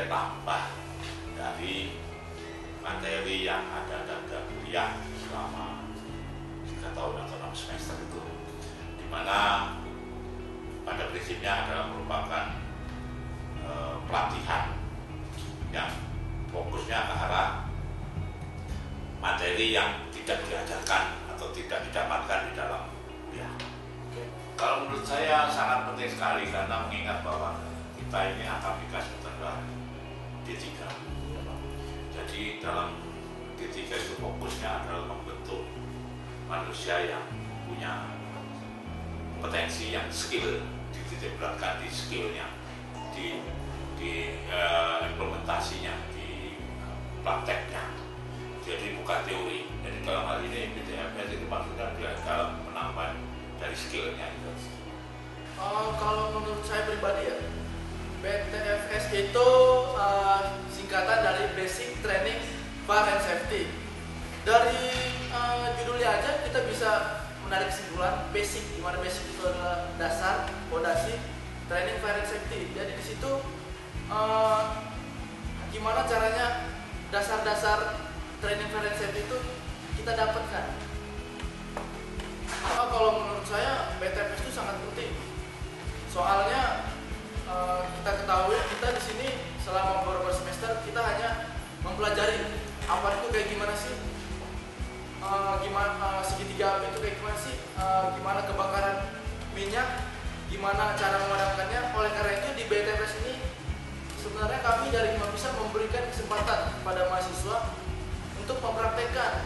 nilai tambah dari materi yang ada dalam kuliah selama 3 tahun atau 6 semester itu, dimana pada prinsipnya adalah merupakan pelatihan yang fokusnya ke arah materi yang tidak diajarkan atau tidak didapatkan di dalam kuliah. Kalau menurut saya sangat penting sekali, karena mengingat bahwa kita ini akademika adalah D3. Jadi dalam D3 itu fokusnya adalah membentuk manusia yang punya kompetensi, yang skill, dititik beratkan di skillnya, di implementasinya, di prakteknya. Jadi bukan teori. Jadi dalam hal ini BTFS itu maksudnya dia dalam penambahan dari skillnya itu. Kalau menurut saya pribadi ya, BTFS itu singkatan dari Basic Training Fire and Safety. Dari judulnya aja kita bisa menarik kesimpulan basic, di mana basic itu adalah dasar, fondasi training fire and safety. Jadi di situ gimana caranya dasar-dasar training fire and safety itu kita dapatkan. Kalau menurut saya BTFS itu sangat penting. Soalnya kita ketahui kita di sini selama beberapa semester kita hanya mempelajari apa itu kayak gimana sih, gimana segitiga api itu kayak gimana sih, gimana kebakaran minyak, gimana cara memadamkannya. Oleh karena itu di BTFS ini sebenarnya kami dari Hima bisa memberikan kesempatan pada mahasiswa untuk mempraktekkan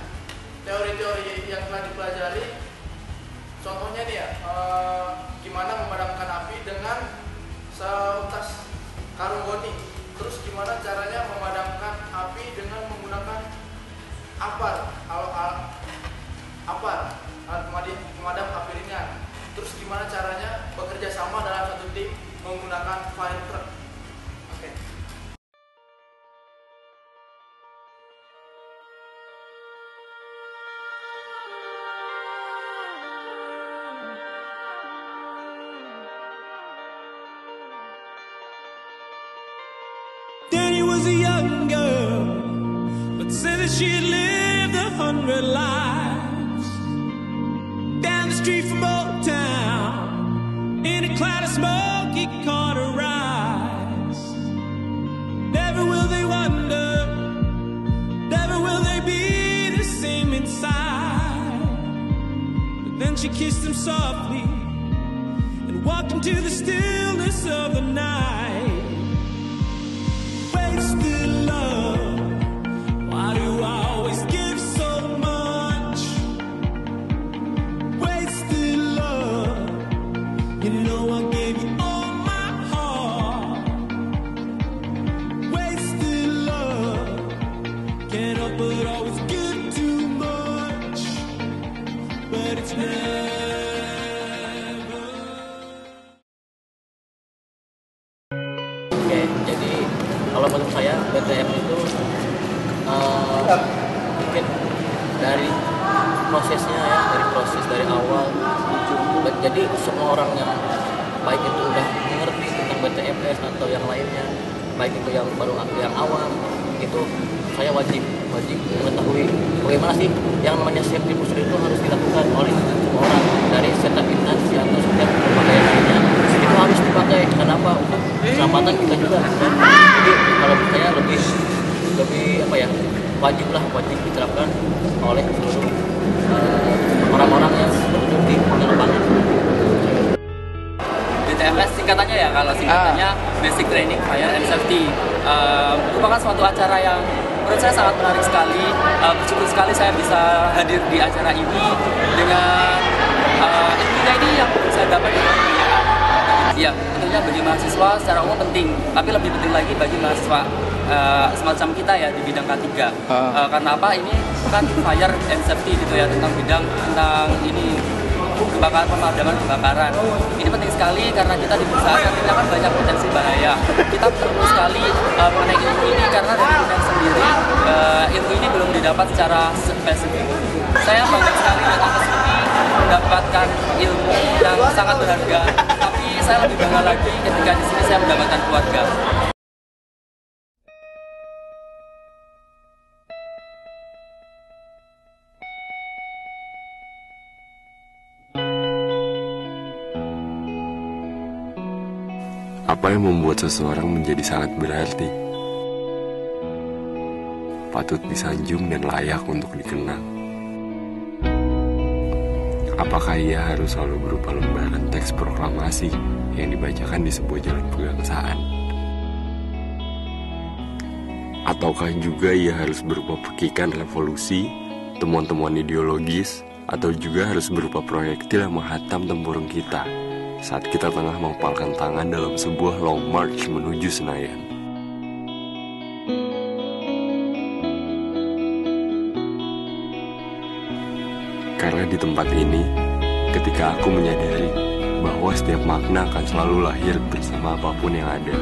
teori-teori yang telah dipelajari. Contohnya nih ya, gimana memadamkan api dengan seutas karung goni. Terus gimana caranya memadamkan api dengan menggunakan apar, pemadam api ringan. Terus gimana caranya bekerja sama dalam satu tim menggunakan fire truck. Oke. Danny was a young girl, but said that she lived 100 lives. Down the street from Old Town, in a cloud of smoke, he caught her eyes. Never will they wonder, never will they be the same inside. But then she kissed him softly and walked into the stillness of the night. Wasted love, why do I always give so much? Wasted love, you know I gave you all my heart. Wasted love, can't help but always give too much, but it's never. Kalau menurut saya BTF itu mungkin dari prosesnya ya, dari awal ujung. Jadi semua orang yang baik itu udah mengerti tentang BTFS atau yang lainnya, baik itu yang baru yang awam, itu saya wajib mengetahui bagaimana sih yang namanya safety procedure itu harus dilakukan oleh semua orang, dari setiap instansi atau setiap berbagai lainnya. Itu harus dipakai. Kenapa? Untuk keselamatan kita juga. Jadi kalau menurut saya lebih apa ya, wajib diterapkan oleh seluruh orang-orang yang berada di lapangan. BTFS singkatannya ya, kalau singkatannya Basic Training Fire and Safety, merupakan suatu acara yang menurut saya sangat menarik sekali. Bersyukur sekali saya bisa hadir di acara ini dengan ilmunya ini yang saya dapat dari kuliah. Ya, tentunya bagi mahasiswa secara umum penting, tapi lebih penting lagi bagi mahasiswa semacam kita ya di bidang K3. Karena apa? Ini kan fire and safety gitu ya, tentang ini kebakaran, pemadaman kebakaran. Ini penting sekali karena kita di perusahaan nantinya kan banyak potensi bahaya. Kita perlu sekali mengenai ilmu ini karena dari bidang sendiri ilmu ini belum didapat secara spesifik. Saya banyak sekali datang ke sini mendapatkan ilmu yang sangat berharga. Tapi saya lebih bangga lagi ketika di sini saya mendapatkan keluarga. Apa yang membuat seseorang menjadi sangat berarti? Patut disanjung dan layak untuk dikenang. Apakah ia harus selalu berupa lembaran teks proklamasi yang dibacakan di sebuah jalan pegangsaan? Ataukah juga ia harus berupa pekikan revolusi, temuan-temuan ideologis, atau juga harus berupa proyektil yang menghantam tempurung kita saat kita tengah mengepalkan tangan dalam sebuah long march menuju Senayan? Karena di tempat ini, ketika aku menyadari bahwa setiap makna akan selalu lahir bersama apapun yang ada,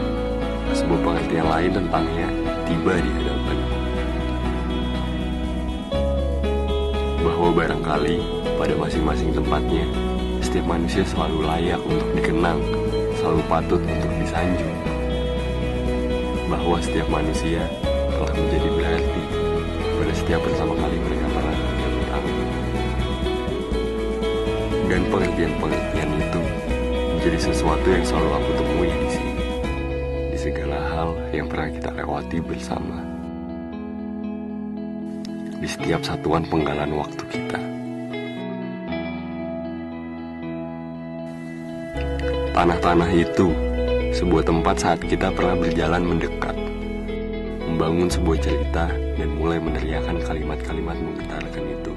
sebuah pengertian lain tentangnya tiba di hadapan. Bahwa barangkali pada masing-masing tempatnya, setiap manusia selalu layak untuk dikenang, selalu patut untuk disanjung. Bahwa setiap manusia telah menjadi berarti pada setiap bersama kali mereka pernah bertemu. Dan pengertian-pengertian itu menjadi sesuatu yang selalu aku temui di sini, di segala hal yang pernah kita lewati bersama, di setiap satuan penggalan waktu kita. Tanah-tanah itu sebuah tempat saat kita pernah berjalan mendekat, membangun sebuah cerita dan mulai meneriakan kalimat-kalimat menggetarkan itu.